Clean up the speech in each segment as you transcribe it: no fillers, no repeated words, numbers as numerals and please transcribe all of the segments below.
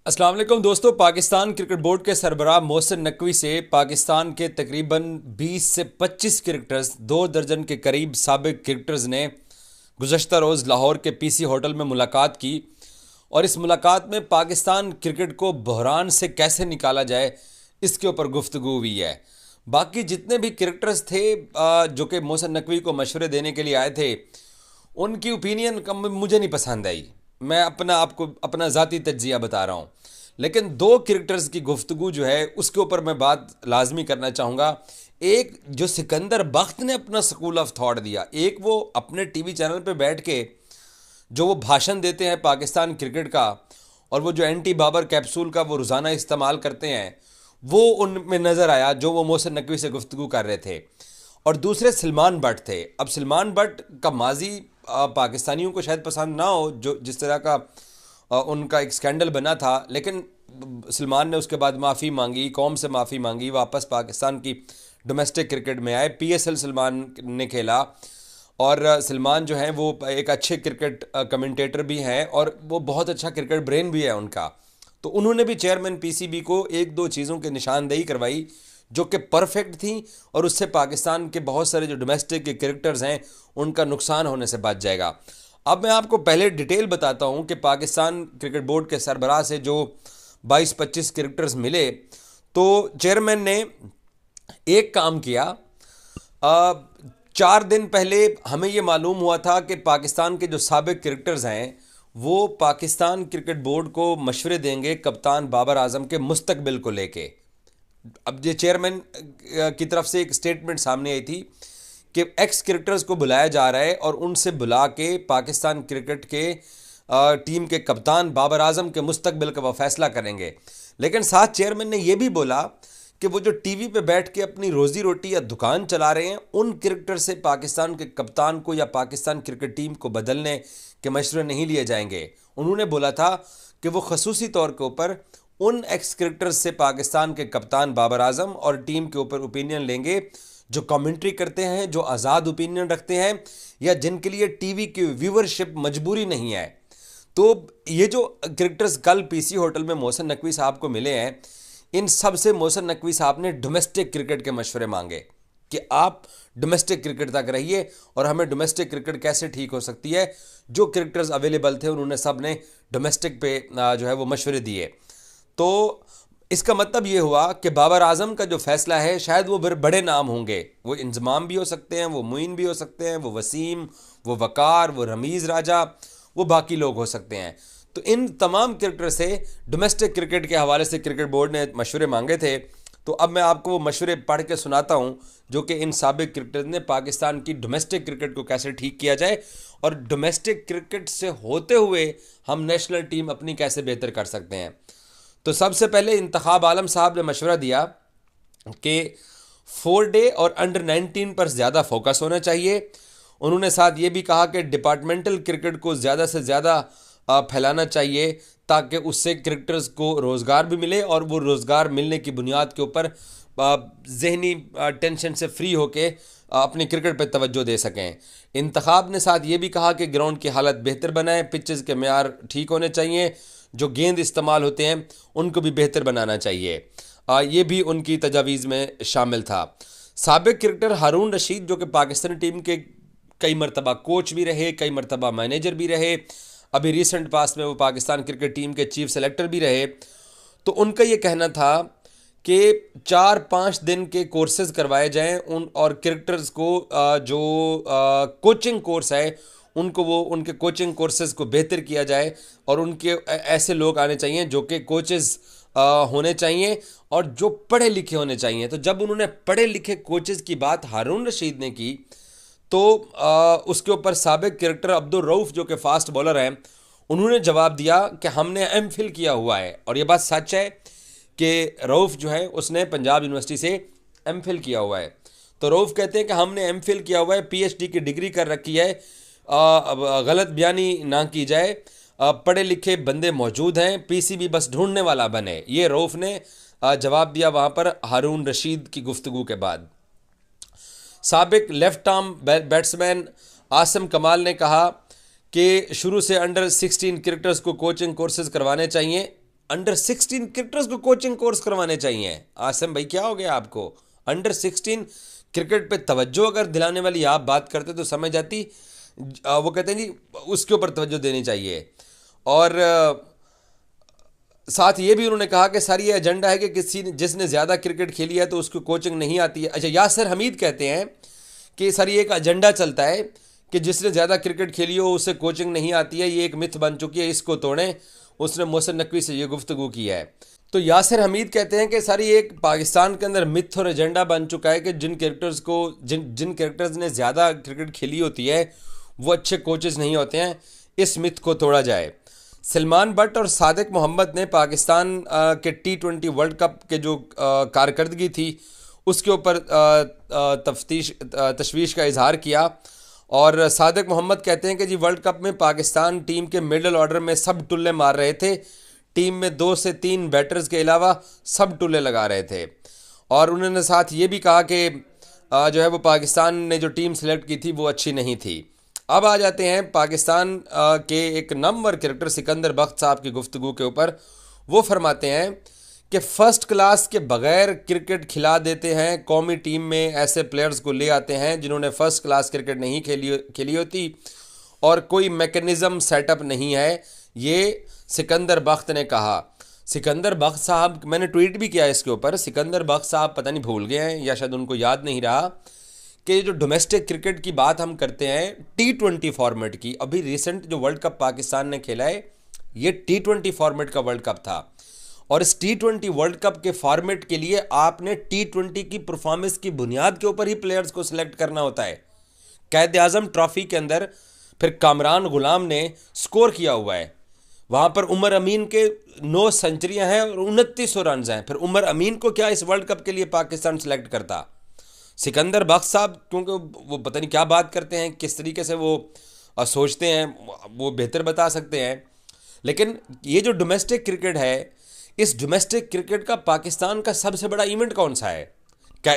अस्सलाम वालेकुम दोस्तों। पाकिस्तान क्रिकेट बोर्ड के सरबराह मोहसिन नकवी से पाकिस्तान के तकरीबन 20 से 25 क्रिकेटर्स, 2 दर्जन के करीब साबिक क्रिकेटर्स ने गुज़श्ता रोज़ लाहौर के पीसी होटल में मुलाकात की और इस मुलाकात में पाकिस्तान क्रिकेट को बहरान से कैसे निकाला जाए इसके ऊपर गुफ्तगू हुई है। बाकी जितने भी क्रिकेटर्स थे जो कि मोहसिन नकवी को मशवरे देने के लिए आए थे, उनकी ओपिनियन मुझे नहीं पसंद आई। मैं आपको अपना ज़ाती तज्जिया बता रहा हूँ, लेकिन 2 क्रिकेटर्स की गुफ्तगू जो है उसके ऊपर मैं बात लाजमी करना चाहूँगा। एक जो सिकंदर बख्त ने अपना स्कूल ऑफ थॉट दिया, एक वो अपने टीवी चैनल पे बैठ के जो वो भाषण देते हैं पाकिस्तान क्रिकेट का, और वो जो एंटी बाबर कैप्सूल का वो रोज़ाना इस्तेमाल करते हैं, वो उनमें नज़र आया जो वो मोहसिन नकवी से गुफ्तगू कर रहे थे। और दूसरे सलमान बट थे। अब सलमान बट का माजी पाकिस्तानियों को शायद पसंद ना हो, जो जिस तरह का उनका एक स्कैंडल बना था, लेकिन सलमान ने उसके बाद माफ़ी मांगी, कौम से माफ़ी मांगी, वापस पाकिस्तान की डोमेस्टिक क्रिकेट में आए। पीएसएल सलमान ने खेला और सलमान जो है वो एक अच्छे क्रिकेट कमेंटेटर भी हैं और वो बहुत अच्छा क्रिकेट ब्रेन भी है उनका। तो उन्होंने भी चेयरमैन पीसीबी को 1-2 चीज़ों की निशानदेही करवाई जो कि परफेक्ट थी, और उससे पाकिस्तान के बहुत सारे जो डोमेस्टिक के क्रिकेटर्स हैं उनका नुकसान होने से बच जाएगा। अब मैं आपको पहले डिटेल बताता हूं कि पाकिस्तान क्रिकेट बोर्ड के सरबराह से जो 22-25 क्रिकेटर्स मिले, तो चेयरमैन ने एक काम किया। 4 दिन पहले हमें ये मालूम हुआ था कि पाकिस्तान के जो साबिक क्रिकेटर्स हैं वो पाकिस्तान क्रिकेट बोर्ड को मशवरे देंगे कप्तान बाबर आजम के मुस्तकबिल को लेके। अब ये चेयरमैन की तरफ से एक स्टेटमेंट सामने आई थी कि एक्स क्रिकेटर्स को बुलाया जा रहा है और उनसे बुला के पाकिस्तान क्रिकेट के टीम के कप्तान बाबर आजम के मुस्तकबिल का वह फैसला करेंगे। लेकिन साथ चेयरमैन ने यह भी बोला कि वो जो टीवी पे बैठ के अपनी रोजी रोटी या दुकान चला रहे हैं, उन क्रिकेटर से पाकिस्तान के कप्तान को या पाकिस्तान क्रिकेट टीम को बदलने के मशवरे नहीं लिए जाएंगे। उन्होंने बोला था कि वो खसूसी तौर के ऊपर उन एक्स क्रिकेटर्स से पाकिस्तान के कप्तान बाबर आजम और टीम के ऊपर ओपिनियन लेंगे जो कमेंट्री करते हैं, जो आज़ाद ओपिनियन रखते हैं, या जिनके लिए टीवी की व्यूवरशिप मजबूरी नहीं है। तो ये जो क्रिकेटर्स कल पीसी होटल में मोहसिन नकवी साहब को मिले हैं, इन सब से मोहसिन नकवी साहब ने डोमेस्टिक क्रिकेट के मशवरे मांगे कि आप डोमेस्टिक क्रिकेट तक रहिए और हमें डोमेस्टिक क्रिकेट कैसे ठीक हो सकती है। जो क्रिकेटर्स अवेलेबल थे उन्होंने सब ने डोमेस्टिक पे जो है वो मशवरे दिए। तो इसका मतलब ये हुआ कि बाबर आजम का जो फैसला है, शायद वो बड़े नाम होंगे, वो इंजमाम भी हो सकते हैं, वो मुइन भी हो सकते हैं, वो वसीम, वो वकार, वो रमीज़ राजा, वो बाकी लोग हो सकते हैं। तो इन तमाम क्रिकेटर से डोमेस्टिक क्रिकेट के हवाले से क्रिकेट बोर्ड ने मशवरे मांगे थे। तो अब मैं आपको वो मशवरे पढ़ के सुनाता हूँ जो कि इन साबिक क्रिकेटर ने पाकिस्तान की डोमेस्टिक क्रिकेट को कैसे ठीक किया जाए और डोमेस्टिक क्रिकेट से होते हुए हम नेशनल टीम अपनी कैसे बेहतर कर सकते हैं। तो सबसे पहले इंतखाब आलम साहब ने मशवरा दिया कि 4 डे और अंडर 19 पर ज़्यादा फोकस होना चाहिए। उन्होंने साथ ये भी कहा कि डिपार्टमेंटल क्रिकेट को ज़्यादा से ज़्यादा फैलाना चाहिए ताकि उससे क्रिकेटर्स को रोज़गार भी मिले और वो रोज़गार मिलने की बुनियाद के ऊपर जहनी टेंशन से फ्री होके अपने क्रिकेट पर तवज्जो दे सकें। इंतखाब ने साथ ये भी कहा कि ग्राउंड की हालत बेहतर बनाएं, पिचेस के मेयार ठीक होने चाहिए, जो गेंद इस्तेमाल होते हैं उनको भी बेहतर बनाना चाहिए। ये भी उनकी तजावीज़ में शामिल था। साबिक क्रिकेटर हारून रशीद जो कि पाकिस्तानी टीम के कई मरतबा कोच भी रहे, कई मरतबा मैनेजर भी रहे, अभी रिसेंट पास में वो पाकिस्तान क्रिकेट टीम के चीफ सेलेक्टर भी रहे, तो उनका ये कहना था कि 4-5 दिन के कोर्सेज करवाए जाएं उन, और क्रिकेटर्स को जो कोचिंग कोर्स है उनको वो उनके कोचिंग कोर्सेज को बेहतर किया जाए और उनके ऐसे लोग आने चाहिए जो कि कोचेस होने चाहिए और जो पढ़े लिखे होने चाहिए। तो जब उन्होंने पढ़े लिखे कोचेस की बात हारून रशीद ने की, तो उसके ऊपर साबिक क्रिकेटर अब्दुल रऊफ़ जो कि फास्ट बॉलर हैं, उन्होंने जवाब दिया कि हमने एमफिल किया हुआ है। और ये बात सच है कि रऊफ़ जो है उसने पंजाब यूनिवर्सिटी से एमफिल किया हुआ है। तो रऊफ़ कहते हैं कि हमने एमफिल किया हुआ है, पीएचडी की डिग्री कर रखी है, गलत बयानी ना की जाए, पढ़े लिखे बंदे मौजूद हैं, पीसीबी बस ढूंढने वाला बने। ये रऊफ़ ने जवाब दिया वहाँ पर हारून रशीद की गुफ्तगू के बाद। साबिक लेफ्ट आर्म बैट्समैन आसिम कमाल ने कहा कि शुरू से अंडर 16 क्रिकेटर्स को कोचिंग कोर्सेज करवाने चाहिए अंडर 16 क्रिकेटर्स को कोचिंग कोर्स करवाने चाहिए। आसिम भाई क्या हो गया आपको? अंडर 16 क्रिकेट पे तवज्जो अगर दिलाने वाली आप बात करते तो समझ जाती। वो कहते हैं जी उसके ऊपर तवज्जो देनी चाहिए। और साथ ये भी उन्होंने कहा कि सर ये एजेंडा है कि किसी जिसने ज़्यादा क्रिकेट खेली है तो उसको कोचिंग नहीं आती है। अच्छा, यासिर हमीद कहते हैं कि सर ये एक एजेंडा चलता है कि जिसने ज़्यादा क्रिकेट खेली हो उसे कोचिंग नहीं आती है, ये एक मिथ बन चुकी है, इसको तोड़ें। उसने मोहसिन नकवी से ये गुफ्तगू की है। तो यासिर हमीद कहते हैं कि सर ये एक पाकिस्तान के अंदर मिथ और एजेंडा बन चुका है कि जिन क्रिकेटर्स ने ज़्यादा क्रिकेट खेली होती है वो अच्छे कोचेज़ नहीं होते हैं, इस मिथ को तोड़ा जाए। सलमान बट और सादिक मोहम्मद ने पाकिस्तान के T20 वर्ल्ड कप के जो कारकर्दगी थी उसके ऊपर तशवीश का इजहार किया। और सादिक मोहम्मद कहते हैं कि जी वर्ल्ड कप में पाकिस्तान टीम के मिडल ऑर्डर में सब टुल्ले मार रहे थे, टीम में 2 से 3 बैटर्स के अलावा सब टुल्ले लगा रहे थे। और उन्होंने साथ ये भी कहा कि जो है वो पाकिस्तान ने जो टीम सेलेक्ट की थी वो अच्छी नहीं थी। अब आ जाते हैं पाकिस्तान के एक नंबर क्रिकेटर सिकंदर बख्त साहब की गुफ्तगू के ऊपर। वो फरमाते हैं कि फ़र्स्ट क्लास के बग़ैर क्रिकेट खिला देते हैं, कौमी टीम में ऐसे प्लेयर्स को ले आते हैं जिन्होंने फ़र्स्ट क्लास क्रिकेट नहीं खेली होती और कोई मैकेनिज़्म सेटअप नहीं है, ये सिकंदर बख्त ने कहा। सिकंदर बख्त साहब, मैंने ट्वीट भी किया इसके ऊपर, सिकंदर बख्त साहब पता नहीं भूल गए हैं या शायद उनको याद नहीं रहा कि जो डोमेस्टिक क्रिकेट की बात हम करते हैं T20 फॉर्मेट की, अभी रिसेंट जो वर्ल्ड कप पाकिस्तान ने खेला है ये T20 फॉर्मेट का वर्ल्ड कप था। और इस T20 वर्ल्ड कप के फॉर्मेट के लिए आपने T20 की परफॉर्मेंस की बुनियाद के ऊपर ही प्लेयर्स को सिलेक्ट करना होता है। कैद आज़म ट्रॉफी के अंदर फिर कामरान गुलाम ने स्कोर किया हुआ है, वहाँ पर उमर अमीन के 9 सेंचुरियाँ हैं और 2900 रन हैं। फिर उमर अमीन को क्या इस वर्ल्ड कप के लिए पाकिस्तान सेलेक्ट करता? सिकंदर बख्त साहब क्योंकि वो पता नहीं क्या बात करते हैं, किस तरीके से वो सोचते हैं, वो बेहतर बता सकते हैं। लेकिन ये जो डोमेस्टिक क्रिकेट है, इस डोमेस्टिक क्रिकेट का पाकिस्तान का सबसे बड़ा इवेंट कौन सा है? क्या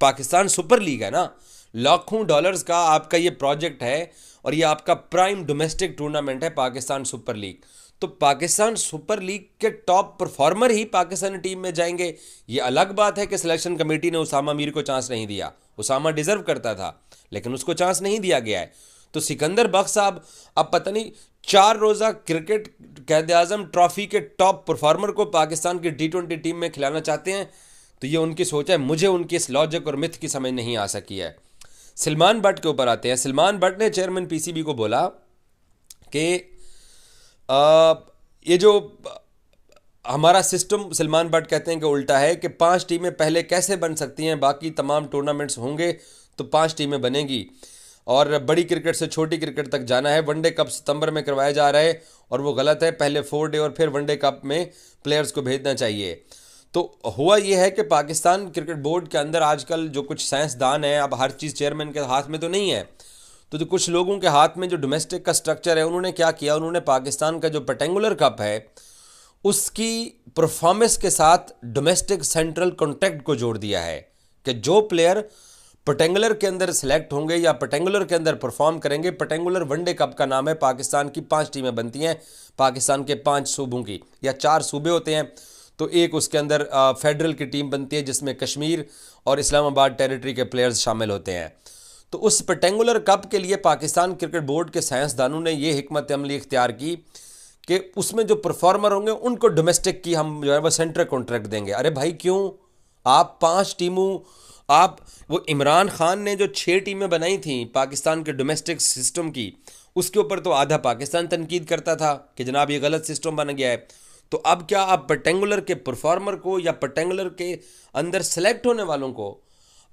पाकिस्तान सुपर लीग है ना, लाखों डॉलर्स का आपका ये प्रोजेक्ट है और ये आपका प्राइम डोमेस्टिक टूर्नामेंट है पाकिस्तान सुपर लीग। तो पाकिस्तान सुपर लीग के टॉप परफॉर्मर ही पाकिस्तानी टीम में जाएंगे। ये अलग बात है कि सिलेक्शन कमेटी ने उसामा मीर को चांस नहीं दिया, उसामा डिजर्व करता था लेकिन उसको चांस नहीं दिया गया है। तो सिकंदर बख्त साहब अब पता नहीं 4 रोज़ा क्रिकेट कैद आज़म ट्रॉफी के टॉप परफॉर्मर को पाकिस्तान की T20 टीम में खिलाना चाहते हैं, तो ये उनकी सोच है। मुझे उनकी इस लॉजिक और मिथ की समझ नहीं आ सकी है। सलमान बट के ऊपर आते हैं। सलमान बट ने चेयरमैन PCB को बोला कि ये जो हमारा सिस्टम, सलमान बट कहते हैं कि उल्टा है कि 5 टीमें पहले कैसे बन सकती हैं, बाकी तमाम टूर्नामेंट्स होंगे तो 5 टीमें बनेंगी और बड़ी क्रिकेट से छोटी क्रिकेट तक जाना है। वनडे कप सितंबर में करवाया जा रहा है और वो गलत है, पहले 4 डे और फिर वनडे कप में प्लेयर्स को भेजना चाहिए। तो हुआ ये है कि पाकिस्तान क्रिकेट बोर्ड के अंदर आजकल जो कुछ साइंसदान हैं, अब हर चीज़ चेयरमैन के हाथ में तो नहीं है, तो जो कुछ लोगों के हाथ में जो डोमेस्टिक का स्ट्रक्चर है, उन्होंने क्या किया, उन्होंने पाकिस्तान का जो पेटेंगुलर कप है उसकी परफॉर्मेंस के साथ डोमेस्टिक सेंट्रल कॉन्ट्रैक्ट को जोड़ दिया है कि जो प्लेयर पेटेंगुलर के अंदर सेलेक्ट होंगे या पेटेंगुलर के अंदर परफॉर्म करेंगे, पेटेंगुलर वनडे कप का नाम है, पाकिस्तान की 5 टीमें बनती हैं, पाकिस्तान के 5 सूबों की, या 4 सूबे होते हैं, तो एक उसके अंदर फेडरल की टीम बनती है जिसमें कश्मीर और इस्लामाबाद टेरिटरी के प्लेयर्स शामिल होते हैं। तो उस पेटेंगुलर कप के लिए पाकिस्तान क्रिकेट बोर्ड के साइंसदानों ने ये हिकमत अमली इख्तियार की कि उसमें जो परफॉर्मर होंगे उनको डोमेस्टिक की हम जो है वो सेंट्रल कॉन्ट्रैक्ट देंगे। अरे भाई क्यों? आप 5 टीमों, आप वो इमरान खान ने जो 6 टीमें बनाई थी पाकिस्तान के डोमेस्टिक सिस्टम की, उसके ऊपर तो आधा पाकिस्तान तनकीद करता था कि जनाब ये गलत सिस्टम बन गया है। तो अब क्या आप पेटेंगुलर के परफॉर्मर को या पेटेंगुलर के अंदर सेलेक्ट होने वालों को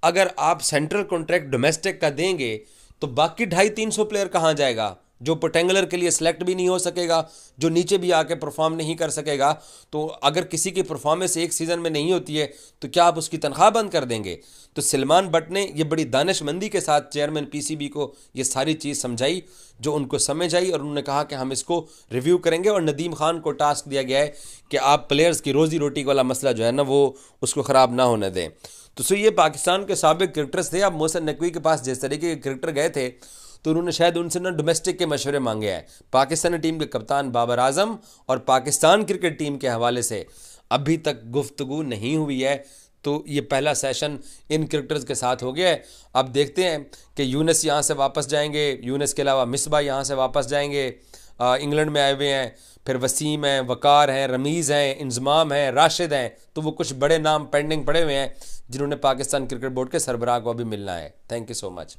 अगर आप सेंट्रल कॉन्ट्रैक्ट डोमेस्टिक का देंगे तो बाकी 250-300 प्लेयर कहाँ जाएगा? जो पेटेंगुलर के लिए सेलेक्ट भी नहीं हो सकेगा, जो नीचे भी आके परफॉर्म नहीं कर सकेगा। तो अगर किसी की परफॉर्मेंस एक सीज़न में नहीं होती है तो क्या आप उसकी तनख्वाह बंद कर देंगे? तो सलमान बट ने ये बड़ी दानिशमंदी के साथ चेयरमैन PCB को ये सारी चीज़ समझाई जो उनको समझ आई, और उन्होंने कहा कि हम इसको रिव्यू करेंगे। और नदीम खान को टास्क दिया गया है कि आप प्लेयर्स की रोज़ी रोटी वाला मसला जो है ना वो उसको ख़राब ना होने दें। तो ये पाकिस्तान के साबिक क्रिकेटर्स थे। अब मोहसिन नकवी के पास जिस तरीके के क्रिकेटर गए थे तो उन्होंने शायद उनसे ना डोमेस्टिक के मशवरे मांगे हैं। पाकिस्तानी टीम के कप्तान बाबर आजम और पाकिस्तान क्रिकेट टीम के हवाले से अभी तक गुफ्तगू नहीं हुई है। तो ये पहला सेशन इन क्रिकेटर्स के साथ हो गया है। अब देखते हैं कि यूनिस यहाँ से वापस जाएंगे, यूनिस के अलावा मिसबा यहाँ से वापस जाएंगे, इंग्लैंड में आए हुए हैं, फिर वसीम हैं, वकार हैं, रमीज़ हैं, इंजमाम हैं, राशिद हैं। तो वो कुछ बड़े नाम पेंडिंग पड़े हुए हैं जिन्होंने पाकिस्तान क्रिकेट बोर्ड के सरबराह को अभी मिलना है। Thank you so much.